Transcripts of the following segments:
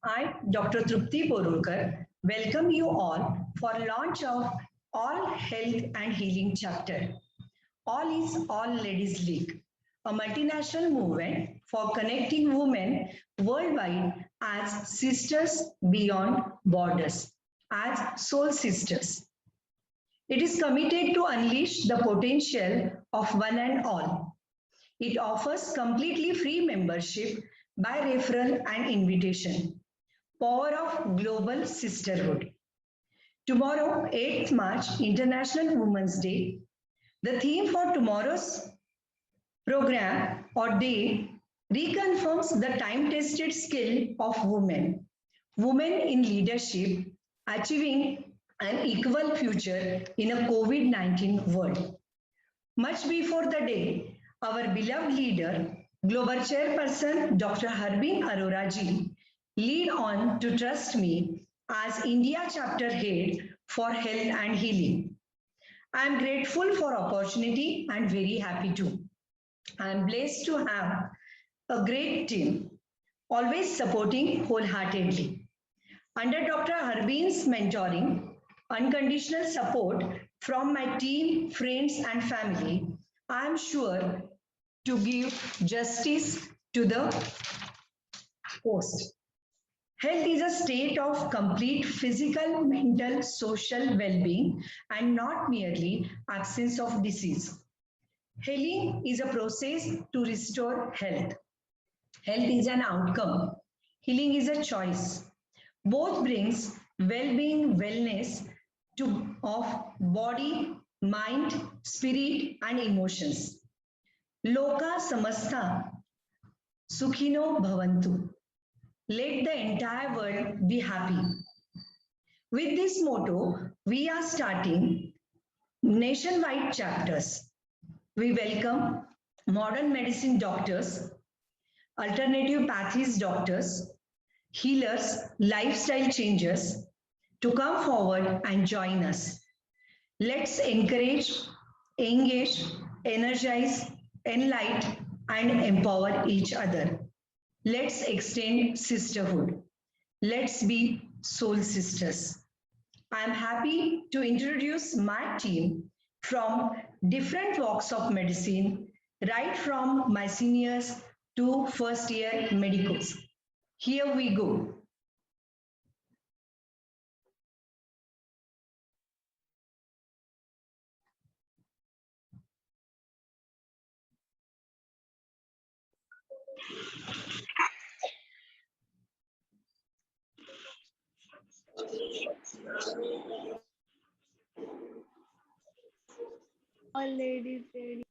I, Dr. Trupti Porulkar, welcome you all for launch of All Health and Healing chapter. All is All Ladies League, a multinational movement for connecting women worldwide as sisters beyond borders, as soul sisters. It is committed to unleash the potential of one and all. It offers completely free membership by referral and invitation. Power of Global Sisterhood. Tomorrow, 8th March, International Women's Day. The theme for tomorrow's program or day reconfirms the time-tested skill of women. Women in leadership achieving an equal future in a COVID-19 world. Much before the day, our beloved leader, Global Chairperson Dr. Harbin Arora ji, lead on to trust me as India Chapter Head for Health and Healing. I am grateful for opportunity and very happy too. I am blessed to have a great team, always supporting wholeheartedly. Under Dr. Harbin's mentoring, unconditional support from my team, friends, and family, I am sure to give justice to the post. Health is a state of complete physical, mental, social well-being and not merely absence of disease. Healing is a process to restore health. Health is an outcome. Healing is a choice. Both brings well-being, wellness to of body, mind, spirit, and emotions. Loka samastha sukhino bhavantu. Let the entire world be happy. With this motto, we are starting nationwide chapters. We welcome modern medicine doctors, alternative pathways doctors, healers, lifestyle changers to come forward and join us. Let's encourage, engage, energize, enlighten, and empower each other. Let's extend sisterhood. Let's be soul sisters. I am happy to introduce my team from different walks of medicine, right from my seniors to first year medicals. Here we go. All ladies ready.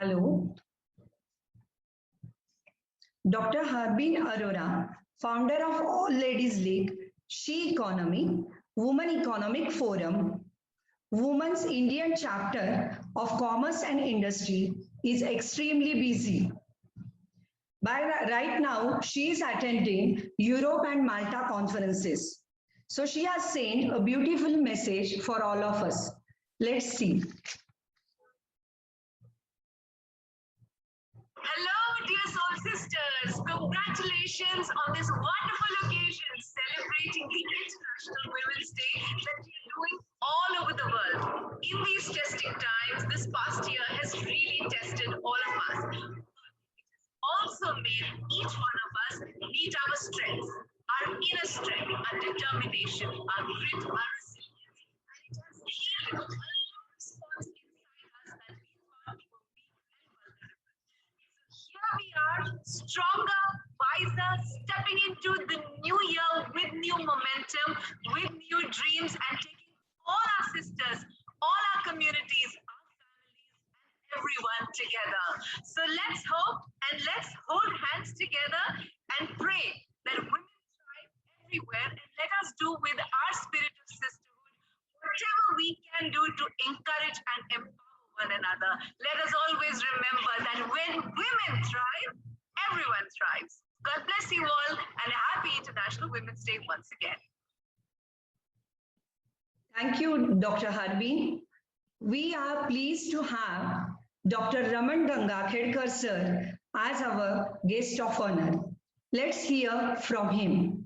Hello. Dr. Harbin Arora, founder of All Ladies League, She Economy, Women Economic Forum, Women's Indian chapter of Commerce and Industry, is extremely busy. Right now, she is attending Europe and Malta conferences. So she has sent a beautiful message for all of us. Let's see. Hello, dear soul sisters. Congratulations on this wonderful occasion celebrating the International Women's Day that we are doing all over the world. In these testing times, this past year has really tested all of us. Also made each one of us meet our strengths, our inner strength, our determination, our grit, our resilience. And it has healed a lot of response inside us that we thought we were weak and vulnerable. Here we are, stronger, wiser, stepping into the new year with new momentum, with new dreams, and taking all our sisters, all our communities, our families, and everyone together. So let's hope and let's hold hands together and pray that women thrive everywhere, and let us do with our spirit of sisterhood whatever we can do to encourage and empower one another. Let us always remember that when women thrive, everyone thrives. God bless you all, and a happy International Women's Day once again. Thank you, Dr. Harbin. We are pleased to have Dr. Raman Gangakhedkar sir as our guest of honor. Let's hear from him.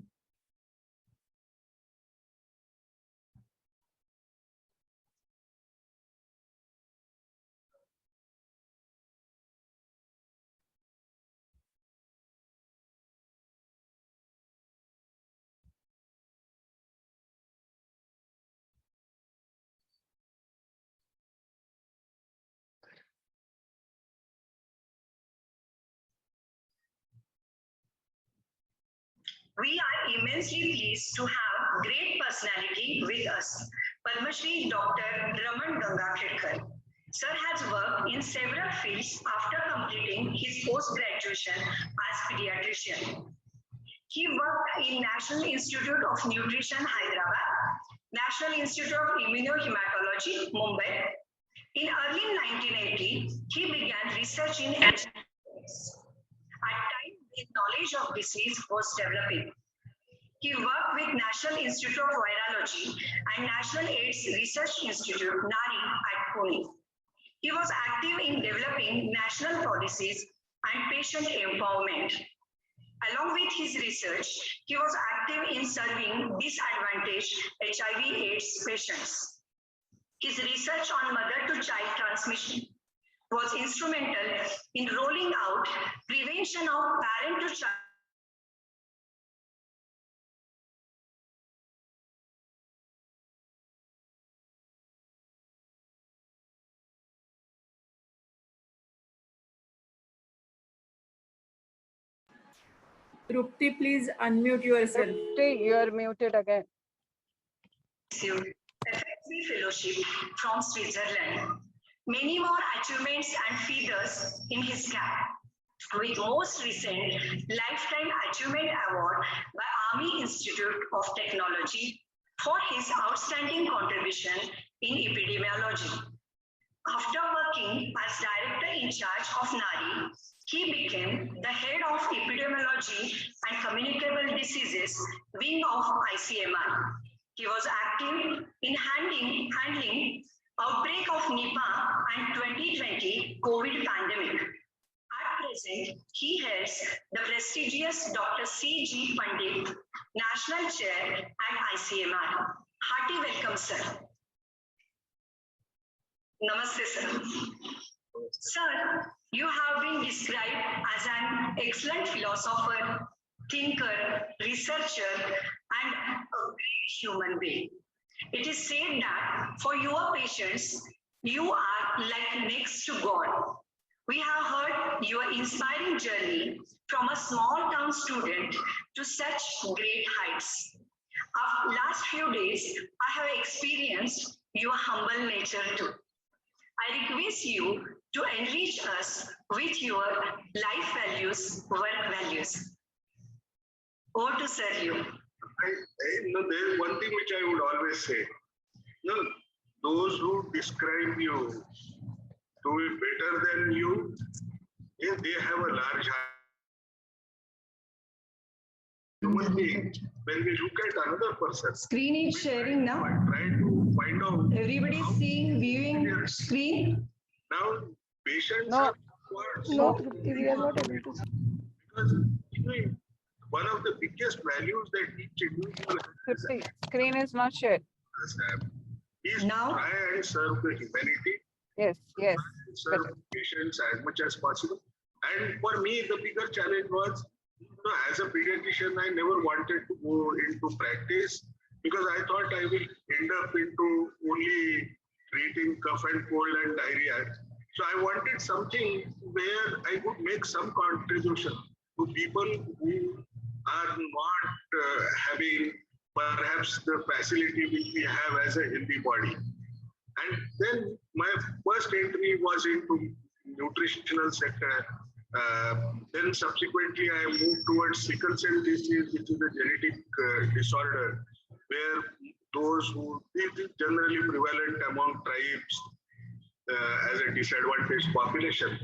We are immensely pleased to have great personality with us, Padma Shri Dr. Raman Gangakhedkar. Sir has worked in several fields after completing his post-graduation as pediatrician. He worked in National Institute of Nutrition, Hyderabad, National Institute of Immunohematology, Mumbai. In early 1980, he began research in HIV. At time when knowledge of disease was developing. He worked with National Institute of Virology and National AIDS Research Institute, NARI, at Pune. He was active in developing national policies and patient empowerment. Along with his research, he was active in serving disadvantaged HIV/AIDS patients. His research on mother-to-child transmission was instrumental in rolling out prevention of parent-to-child Trupti, please unmute yourself. Trupti, you are muted again. FSB Fellowship from Switzerland. Many more achievements and feathers in his cap, with most recent Lifetime Achievement Award by Army Institute of Technology for his outstanding contribution in epidemiology. After working as director in charge of NARI, he became the head of epidemiology and communicable diseases wing of ICMR. He was active in handling outbreak of Nipah and 2020 COVID pandemic. At present, he heads the prestigious Dr. C.G. Pandit National Chair at ICMR. Hearty welcome, sir. Namaste, sir. Sir, you have been described as an excellent philosopher, thinker, researcher, and a great human being. It is said that for your patients, you are like next to God. We have heard your inspiring journey from a small town student to such great heights. After last few days, I have experienced your humble nature too. I request you to enrich us with your life values, work values. Over to Sir you. There is one thing which I would always say. Those who describe you to be better than you, they have a large heart. Human being, when we look at another person, Screen is sharing now. try to find out. Everybody is seeing, viewing screen. Now, patients No, are no, Trupti, we are not able to see. because one of the biggest values that each individual has Trupti, screen is not shared. is Now? to try and serve the humanity, Yes, yes. serve Better. patients as much as possible. And for me, the bigger challenge was, as a pediatrician, I never wanted to go into practice because I thought I will end up into only treating cough and cold and diarrhea. So I wanted something where I could make some contribution to people who are not having perhaps the facility which we have as a healthy body. And then my first entry was into nutritional sector. Then subsequently I moved towards sickle cell disease, which is a genetic disorder, where those who it is generally prevalent among tribes as a disadvantaged population.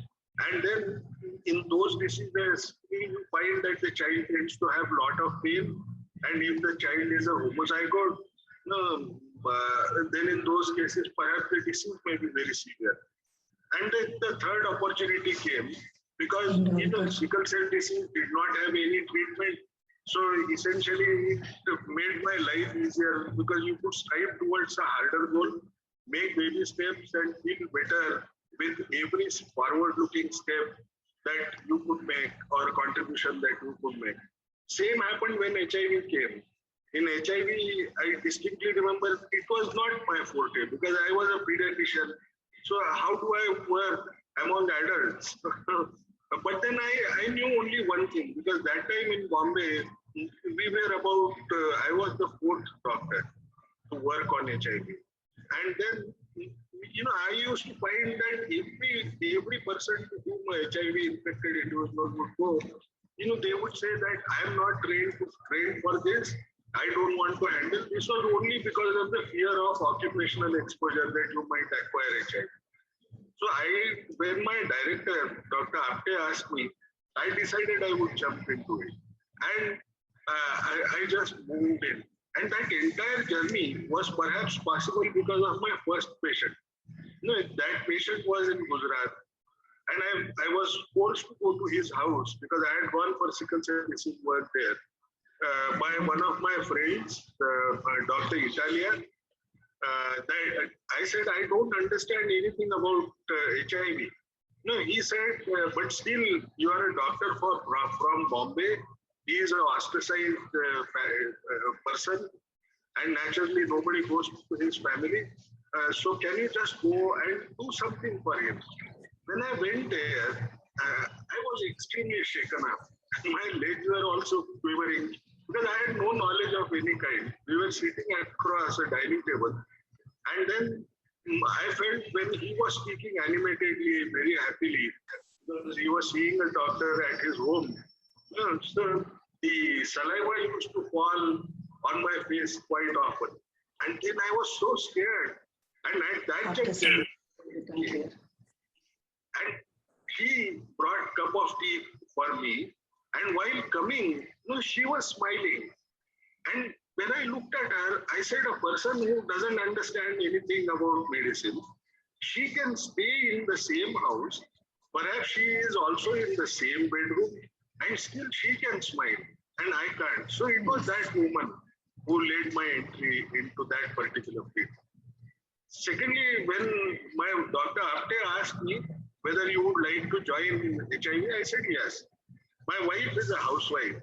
And then in those diseases, we find that the child tends to have a lot of pain. And if the child is a homozygote, then in those cases, perhaps the disease may be very severe. And then the third opportunity came because sickle cell disease did not have any treatment. So essentially, it made my life easier because you could strive towards a harder goal, make baby steps, and feel better with every forward-looking step that you could make or contribution that you could make. Same happened when HIV came. In HIV, I distinctly remember it was not my forte because I was a pediatrician. So how do I work among adults? But then I knew only one thing because that time in Bombay, we were about, I was the fourth doctor to work on HIV. And then, I used to find that every person to whom HIV infected individual would go, they would say that I am not trained for this. I don't want to handle this was only because of the fear of occupational exposure that you might acquire HIV. So when my director, Dr. Apte asked me, I decided I would jump into it. And I just moved in. And that entire journey was perhaps possible because of my first patient. That patient was in Gujarat. And I was forced to go to his house because I had gone for sickle cell disease work there by one of my friends, Dr. Italia. I said, I don't understand anything about HIV. No, he said, but still, you are a doctor from Bombay. He is an ostracized person, and naturally, nobody goes to his family. So, can you just go and do something for him? When I went there, I was extremely shaken up. My legs were also quivering because I had no knowledge of any kind. We were sitting across a dining table. And then I felt when he was speaking animatedly, very happily, because he was seeing a doctor at his home. So the saliva used to fall on my face quite often. And then I was so scared. And at that juncture, and he brought a cup of tea for me. And while coming, she was smiling. And when I looked at her, I said, a person who doesn't understand anything about medicine, she can stay in the same house. Perhaps she is also in the same bedroom, and still she can smile, and I can't. So it was that woman who led my entry into that particular field. Secondly, when my Dr. Apte asked me whether you would like to join HIV, I said yes. My wife is a housewife.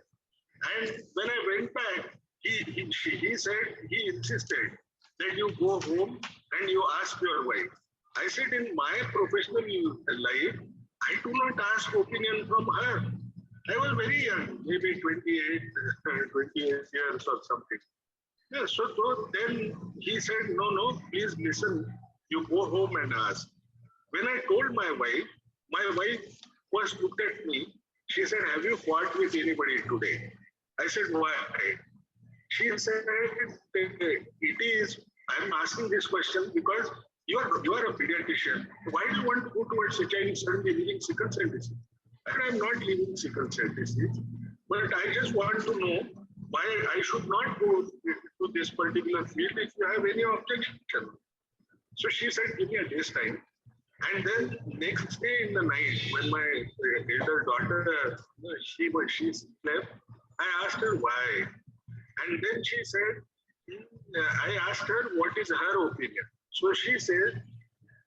And when I went back, he said, he insisted that you go home and you ask your wife. I said, in my professional life, I do not ask opinion from her. I was very young, maybe 28 years or something. Yeah, so then he said, no, please listen. You go home and ask. When I told my wife first looked at me. She said, "Have you fought with anybody today?" I said, "Why?" She said, "It is. I'm asking this question because you are a pediatrician. Why do you want to go towards HIV suddenly leaving sickle cell disease?" And I'm not leaving sickle cell disease, but I just want to know why I should not go to this particular field if you have any objection. So she said, "Give me a day's time." And then next day in the night, when my elder daughter, she slept, I asked her why. And then she said, I asked her what is her opinion. So she said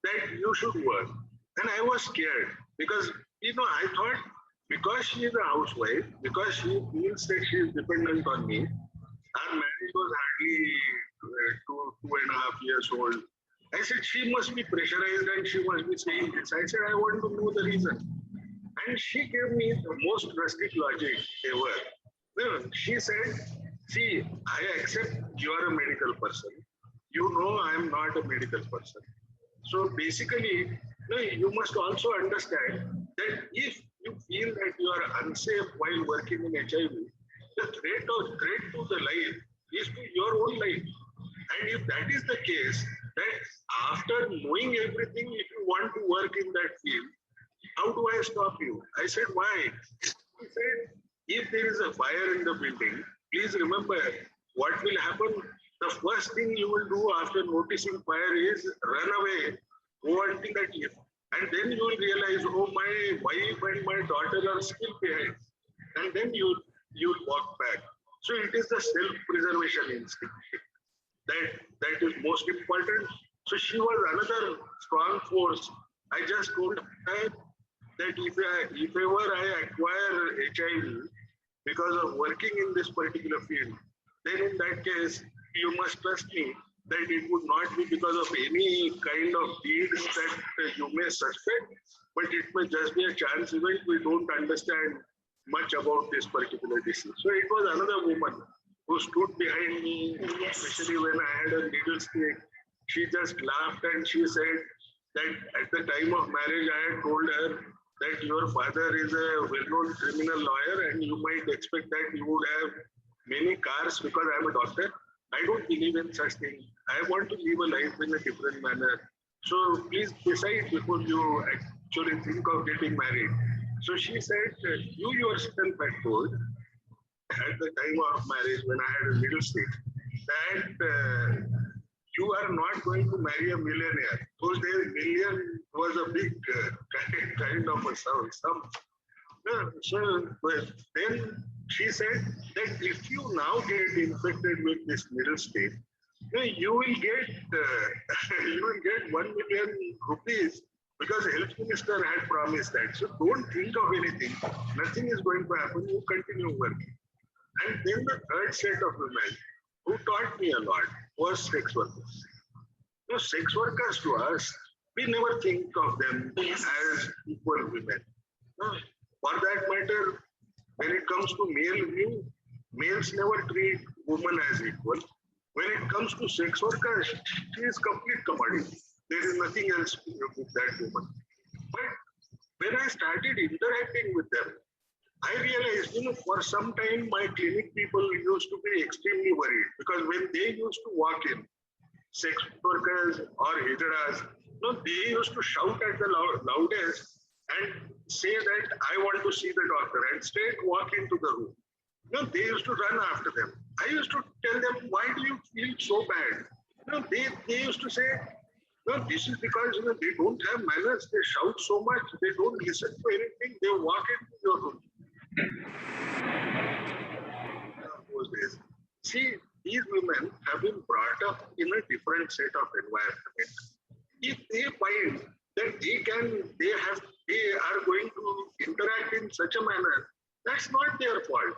that you should work. And I was scared because, I thought because she is a housewife, because she feels that she is dependent on me, our marriage was hardly 2.5 years old. I said, she must be pressurized and she must be saying this. I said, I want to know the reason. And she gave me the most rustic logic ever. Well, she said, see, I accept you are a medical person. You know I am not a medical person. So basically, you must also understand that if you feel that you are unsafe while working in HIV, the threat to the life is to your own life. And if that is the case, that after knowing everything, if you want to work in that field, how do I stop you? I said, why? He said, if there is a fire in the building, please remember what will happen. The first thing you will do after noticing fire is run away, go and take that lift. And then you will realize, oh, my wife and my daughter are still behind. And then you walk back. So it is the self-preservation instinct that is most important. So she was another strong force. I just told her that if ever I acquire HIV because of working in this particular field, then in that case, you must trust me that it would not be because of any kind of deeds that you may suspect, but it may just be a chance event. We don't understand much about this particular disease. So it was another woman who stood behind me, especially when I had a needle stick. She just laughed and she said that at the time of marriage, I had told her that your father is a well-known criminal lawyer and you might expect that you would have many cars because I'm a doctor. I don't believe in such things. I want to live a life in a different manner. So please decide before you actually think of getting married. So she said, you yourself had told at the time of marriage when I had a little stick that you are not going to marry a millionaire. Those days, million was a big kind of a sum. So then she said that if you now get infected with this middle state, you will get you will get 1 million rupees because health minister had promised that. So don't think of anything. Nothing is going to happen. You continue working. And then the third set of women who taught me a lot was sex workers. Sex workers to us, we never think of them as equal women. For that matter, when it comes to male view, males never treat women as equal. When it comes to sex workers, she is complete commodity. There is nothing else with that woman. But when I started interacting with them, I realized, for some time my clinic people used to be extremely worried because when they used to walk in, sex workers or hijaras, they used to shout at the loudest and say that I want to see the doctor and straight walk into the room. They used to run after them. I used to tell them, why do you feel so bad? They used to say, no, this is because they don't have manners. They shout so much. They don't listen to anything. They walk into your room. Those days. See, these women have been brought up in a different set of environment. If they find that they are going to interact in such a manner, that's not their fault.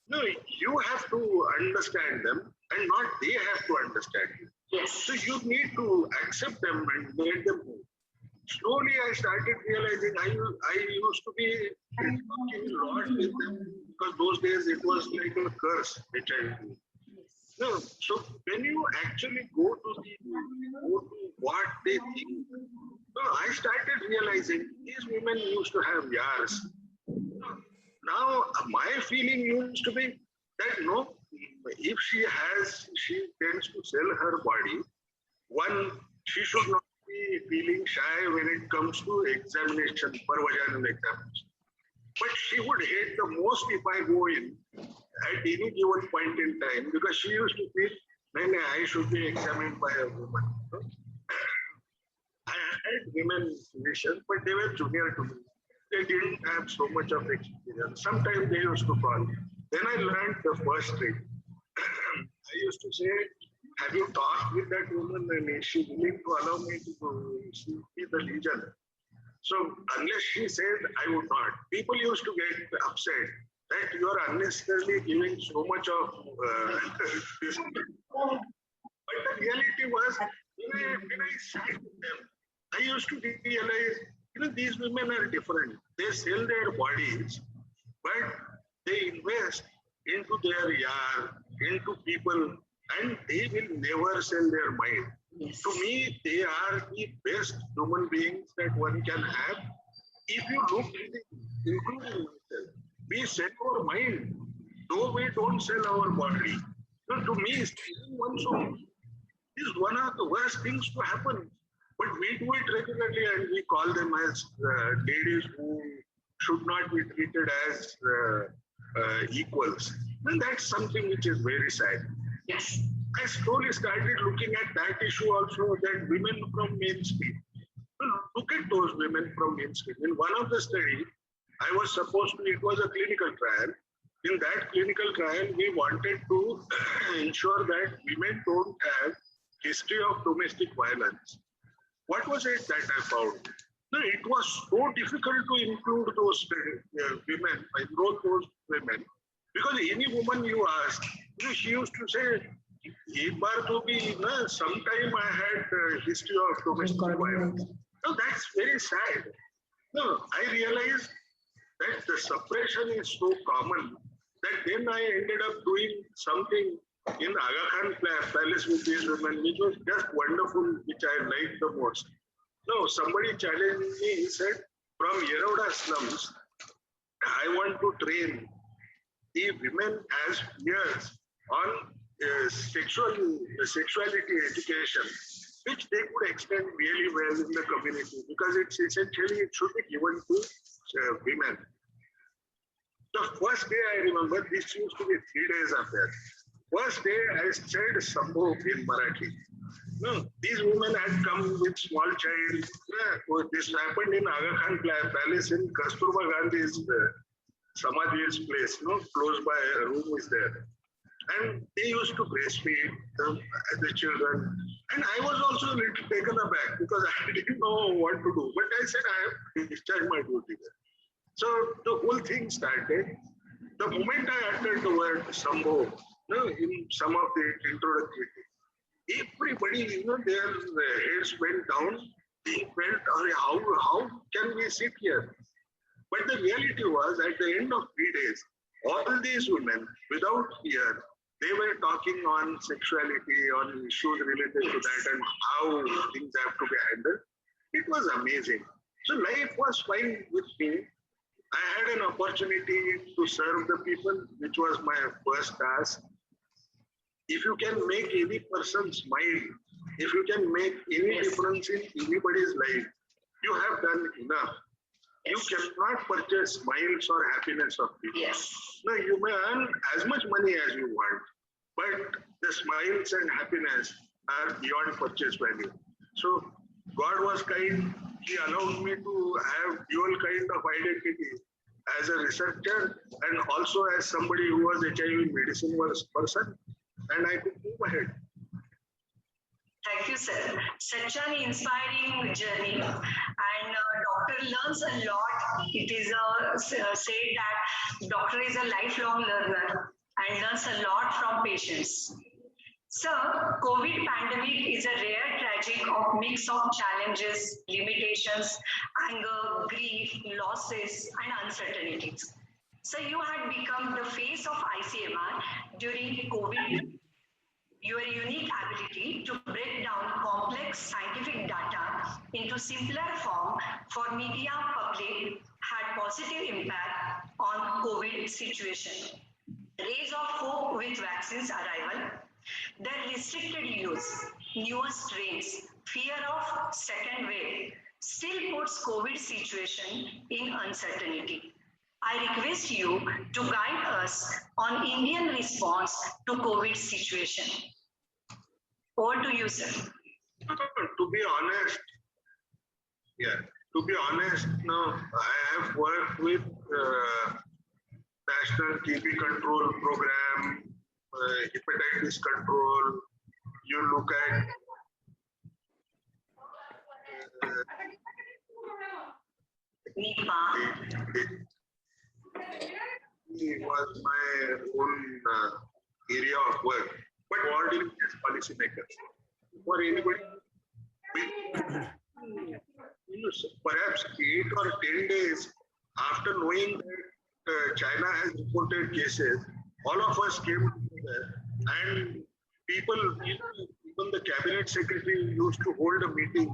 No, you have to understand them and not they have to understand you. Yes. So you need to accept them and let them move. Slowly I started realizing I used to be talking a lot with them because those days it was like a curse, HIV. No, so when you actually go to what they think, So I started realizing these women used to have yars. Now, my feeling used to be that no, if she tends to sell her body, one, she should not be feeling shy when it comes to examination, per vaginal examination. But she would hate the most if I go in at any given point in time because she used to feel, no, no, I should be examined by a woman. I had women physicians, but they were junior to me. They didn't have so much of experience. Sometimes they used to call. Then I learned the first trick. I used to say, have you talked with that woman and is she willing to allow me to see the lesion? So unless she said, I would not. People used to get upset that you are unnecessarily giving so much of this. But the reality was, when I sat with them, I used to realize, these women are different. They sell their bodies, but they invest into their yard, into people, and they will never sell their mind. Yes. To me, they are the best human beings that one can have. If you look at it, including myself, we sell our mind, though we don't sell our body. To me, selling one's soul is one of the worst things to happen. But we do it regularly and we call them as ladies who should not be treated as equals. And that's something which is very sad. Yes. I slowly started looking at that issue also, that women from mainstream. Look at those women from mainstream. In one of the study, I was supposed to, it was a clinical trial. In that clinical trial, we wanted to ensure that women don't have history of domestic violence. What was it that I found? No, it was so difficult to include those women, enroll those women, because any woman you ask, she used to say, "Ek baar to bhi, na, sometime I had history of domestic violence." No, that's very sad. No, I realized that the suppression is so common that then I ended up doing something in Aga Khan Palace with these women, which was just wonderful, which I liked the most. No, somebody challenged me, he said, from Yeroda slums, I want to train the women as peers on sexuality education, which they could extend really well in the community, because it's essentially, it should be given to women. The first day I remember, this used to be 3 days after. First day I said Sambho in Marathi. No, these women had come with small child. This happened in Aga Khan Palace in Kasturba Gandhi's Samadhi's place, close by a room is there. And they used to breastfeed the children. And I was also a little taken aback because I didn't know what to do. But I said, I have discharged my duty there. So the whole thing started. The moment I uttered the word Sambho, in some of the introductory, everybody, their heads went down. They felt, how can we sit here? But the reality was, at the end of 3 days, all these women, without fear, they were talking on sexuality, on issues related to that, and how things have to be handled. It was amazing. So life was fine with me. I had an opportunity to serve the people, which was my first task. If you can make any person smile, if you can make any difference in anybody's life, you have done enough. You cannot purchase smiles or happiness of people. Yes. No, you may earn as much money as you want, but the smiles and happiness are beyond purchase value. So God was kind. He allowed me to have dual kind of identity as a researcher and also as somebody who was HIV medicine person, and I could move ahead. Thank you, sir. Such an inspiring journey, and doctor learns a lot. It is said that doctor is a lifelong learner and learns a lot from patients. Sir, COVID pandemic is a rare tragic of mix of challenges, limitations, anger, grief, losses, and uncertainties. So you had become the face of ICMR during COVID. Your unique ability to break down complex scientific data into simpler form for media public had positive impact on COVID situation. Rays of hope with vaccines arrival, their restricted use, newer strains, fear of second wave still puts COVID situation in uncertainty. I request you to guide us on Indian response to COVID situation. Over to you, sir. To be honest, yeah, to be honest, no, I have worked with National TB Control Program, hepatitis control. You look at Nipah. it was my own area of work, but coordinating as policymakers for anybody. Perhaps 8 or 10 days after knowing that China has reported cases, all of us came together and people, even the cabinet secretary used to hold a meeting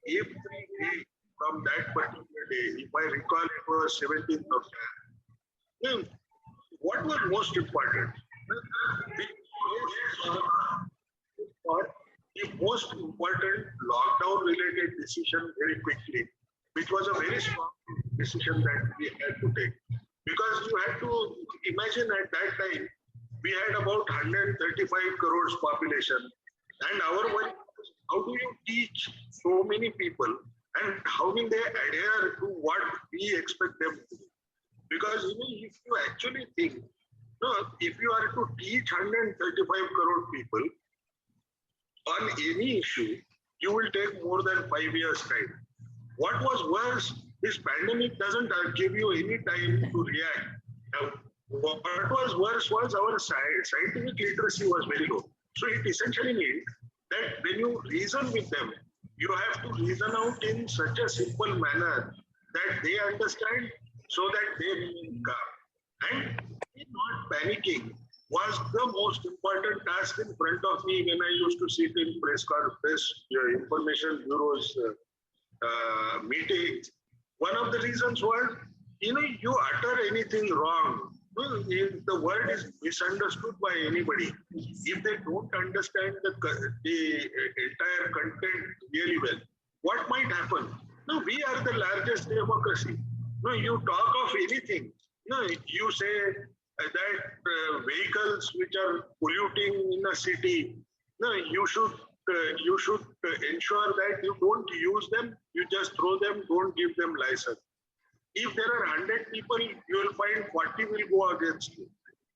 every day from that particular day. If I recall, it was 17th of January. What was most important? The most important lockdown related decision very quickly, which was a very strong decision that we had to take. Because you had to imagine at that time, we had about 135 crores population. And our work was, how do you teach so many people and how will they adhere to what we expect them to do? Because if you actually think, no, if you are to teach 135 crore people on any issue, you will take more than 5 years time. What was worse, this pandemic doesn't give you any time to react. What was worse was our scientific literacy was very low. So it essentially means that when you reason with them, you have to reason out in such a simple manner that they understand so that they remain calm. And not panicking was the most important task in front of me when I used to sit in press information bureaus meetings. One of the reasons was, you utter anything wrong, if the word is misunderstood by anybody, if they don't understand the entire content really well, what might happen? No, we are the largest democracy. No, you talk of anything. No, you say that vehicles which are polluting in a city, no, you should ensure that you don't use them. You just throw them. Don't give them license. If there are 100 people, you will find 40 will go against you.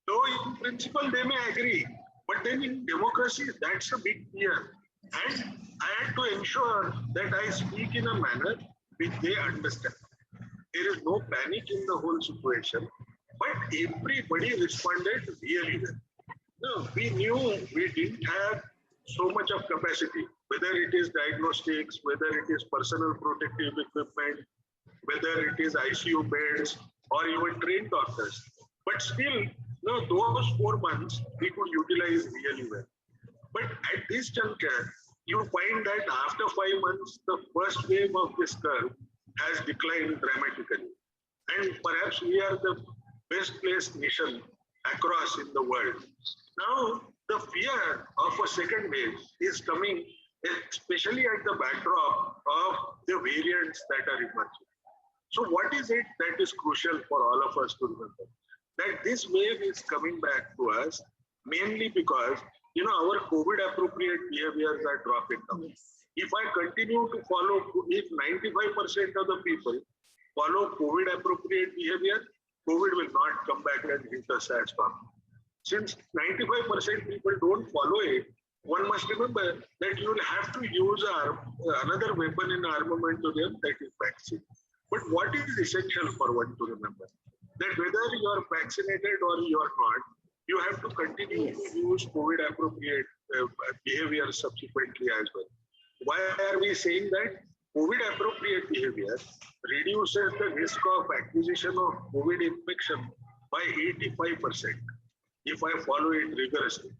Though in principle they may agree, but then in democracy that's a big fear. And I had to ensure that I speak in a manner which they understand. There is no panic in the whole situation, but everybody responded really well. No, we knew we didn't have so much of capacity, whether it is diagnostics, whether it is personal protective equipment, whether it is ICU beds or even trained doctors. But still, those 4 months we could utilize really well. But at this juncture, you find that after 5 months, the first wave of this curve has declined dramatically. And perhaps we are the best placed nation across in the world. Now, the fear of a second wave is coming, especially at the backdrop of the variants that are emerging. So what is it that is crucial for all of us to remember? That this wave is coming back to us mainly because, our COVID appropriate behaviors are dropping down. Yes. If I continue to follow, if 95% of the people follow COVID appropriate behavior, COVID will not come back and hit us as strong. Since 95% people don't follow it, one must remember that you will have to use another weapon in armament to them, that is vaccine. But what is essential for one to remember? That whether you are vaccinated or you are not, you have to continue to use COVID appropriate behavior subsequently as well. Why are we saying that? COVID appropriate behavior reduces the risk of acquisition of COVID infection by 85% if I follow it rigorously.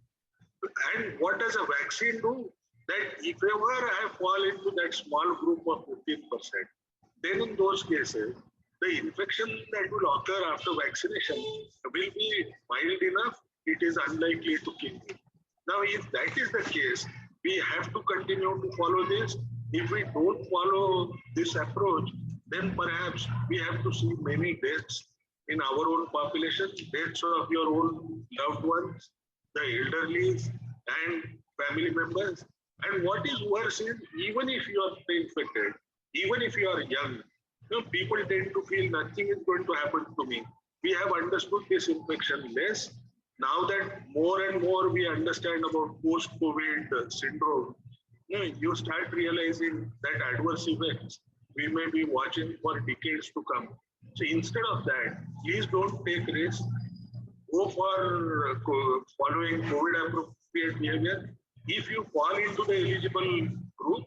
And what does a vaccine do? That if ever I fall into that small group of 15%, then in those cases, the infection that will occur after vaccination will be mild enough, it is unlikely to kill me. Now, if that is the case, we have to continue to follow this. If we don't follow this approach, then perhaps we have to see many deaths in our own population, deaths of your own loved ones, the elderly, and family members. And what is worse is, even if you are infected, even if you are young, people tend to feel nothing is going to happen to me. We have understood this infection less. Now that more and more we understand about post-COVID syndrome, you start realizing that adverse effects we may be watching for decades to come. So instead of that, please don't take risks. Go for following COVID appropriate behavior. If you fall into the eligible group,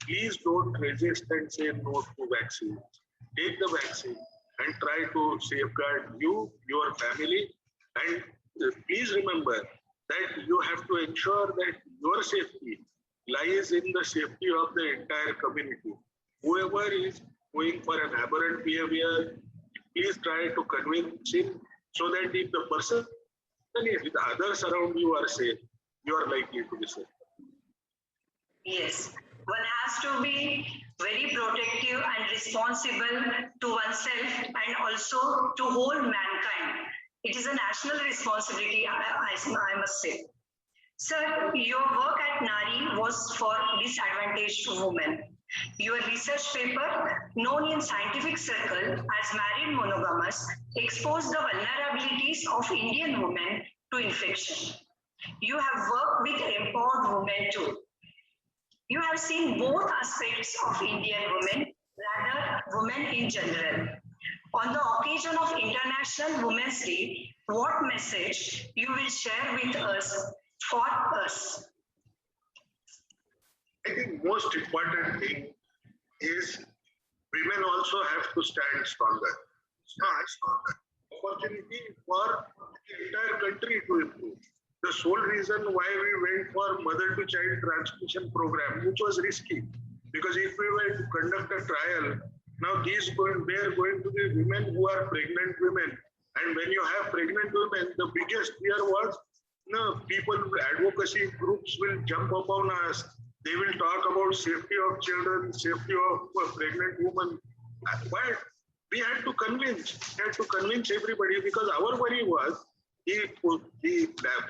please don't resist and say no to vaccines. Take the vaccine and try to safeguard you, your family, and please remember that you have to ensure that your safety lies in the safety of the entire community. Whoever is going for an aberrant behavior, please try to convince him so that if the person is with others around you are safe, you are likely to be safe. Yes, one has to be very protective and responsible to oneself and also to whole mankind. It is a national responsibility, I must say. Sir, your work at NARI was for disadvantaged women. Your research paper, known in scientific circle as Married Monogamous, exposed the vulnerabilities of Indian women to infection. You have worked with empowered women too. You have seen both aspects of Indian women, rather women in general. On the occasion of International Women's Day, what message you will share with us for us? I think most important thing is women also have to stand stronger. Opportunity for the entire country to improve. The sole reason why we went for mother to child transmission program, which was risky, because if we were to conduct a trial, now they are going to be women who are pregnant women, and when you have pregnant women, the biggest fear was, people, advocacy groups will jump upon us. They will talk about safety of children, safety of a pregnant woman. But we had to convince everybody, because our worry was the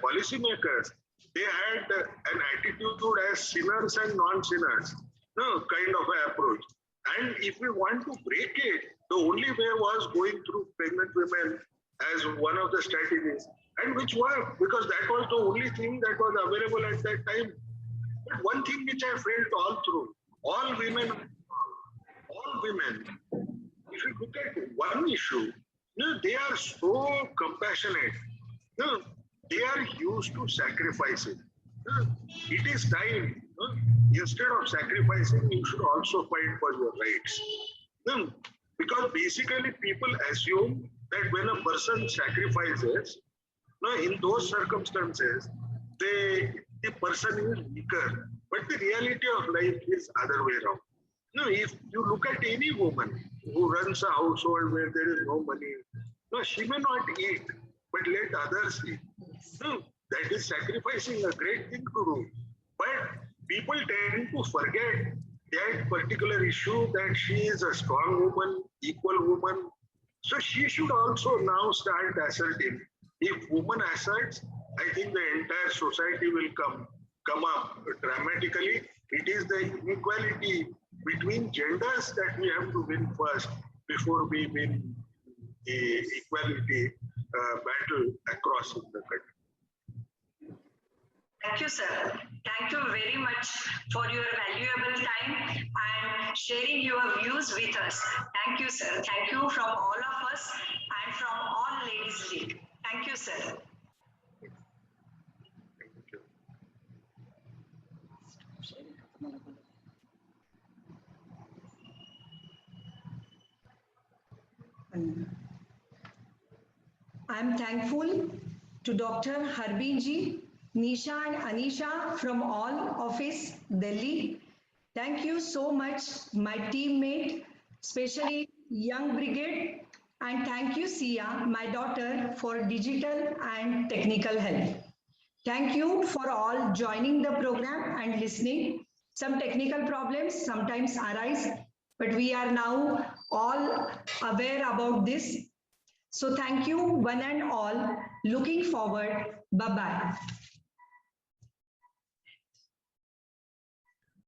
policymakers, they had an attitude as sinners and non-sinners, kind of an approach. And if we want to break it, the only way was going through pregnant women as one of the strategies, and which worked, because that was the only thing that was available at that time. But one thing which I felt all through, all women, if you look at one issue, they are so compassionate. They are used to sacrificing. It is time. Instead of sacrificing, you should also fight for your rights. Because basically people assume that when a person sacrifices, in those circumstances, the person is weaker. But the reality of life is other way around. If you look at any woman who runs a household where there is no money, she may not eat, but let others eat. That is sacrificing, a great thing to do. But people tend to forget that particular issue, that she is a strong woman, equal woman. So she should also now start asserting. If woman asserts, I think the entire society will come up dramatically. It is the inequality between genders that we have to win first before we win the equality battle across the country. Thank you, sir. Thank you very much for your valuable time and sharing your views with us. Thank you, sir. Thank you from all of us and from all Ladies League. Thank you, sir. Thank you. I am thankful to Dr. Harbin ji Nisha and Anisha from all office, Delhi. Thank you so much, my teammate, especially Young Brigade. And thank you, Sia, my daughter, for digital and technical help. Thank you for all joining the program and listening. Some technical problems sometimes arise, but we are now all aware about this. So thank you, one and all. Looking forward. Bye bye.